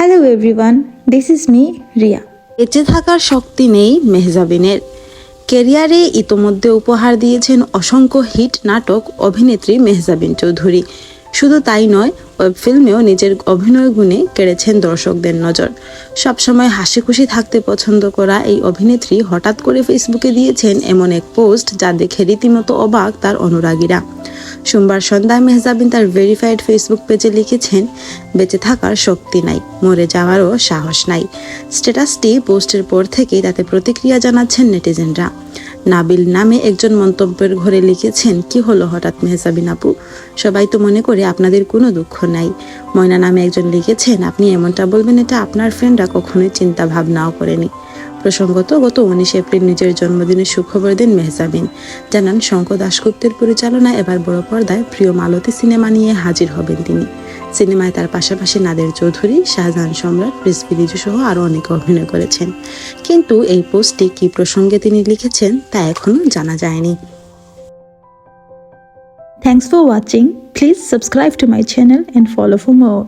Hello everyone, this is me, Ria. বেঁচে থাকার শক্তি নেই মেহজাবিনের। ক্যারিয়ারে ইতোমধ্যে উপহার দিয়েছেন অসংখ্য হিট নাটক অভিনেত্রী মেহজাবিন চৌধুরী। শুধু তাই নয়, ওয়েব ফিল্মেও নিজের অভিনয় গুণে কেড়েছেন দর্শকদের নজর। সবসময় হাসি খুশি থাকতে পছন্দ করা এই অভিনেত্রী হঠাৎ করে ফেসবুকে দিয়েছেন এমন এক পোস্ট যা দেখে রীতিমতো অবাক তার অনুরাগীরা। সোমবার সন্ধ্যায় মেহজাবিন তার ভেরিফাইড ফেসবুক পেজে লিখেছেন, বেঁচে থাকার শক্তি নাই, মরে যাওয়ারও সাহস নাই। স্ট্যাটাসটি পোস্টের পর থেকেই তাতে প্রতিক্রিয়া জানাচ্ছেন নেটিজেনরা। নাবিল নামে একজন মন্তব্যের ঘরে লিখেছেন, কি হলো হঠাৎ মেহজাবিন আপু, সবাই তো মনে করে আপনাদের কোনো দুঃখ নাই। ময়না নামে একজন লিখেছেন, আপনি এমনটা বলবেন এটা আপনার ফ্রেন্ডরা কখনোই চিন্তা ভাবনাও করেনি। প্রসঙ্গত গত 19 এপ্রিল নিজের জন্মদিনে সুখবর দেন মেহজাবিন। জানান শঙ্খ দাশগুপ্তের পরিচালনায় এবার বড় পর্দায় প্রিয় মালতী সিনেমা নিয়ে হাজির হবেন তিনি। সিনেমায় তার পাশাপাশি নাদের চৌধুরী, শাহজাহান সম্রাট, রিজভী রিজু সহ আরও অনেকে অভিনয় করেছেন। কিন্তু এই পোস্টটি কী প্রসঙ্গে তিনি লিখেছেন তা এখনও জানা যায়নি। Thanks for watching. Please subscribe to my channel and follow for more.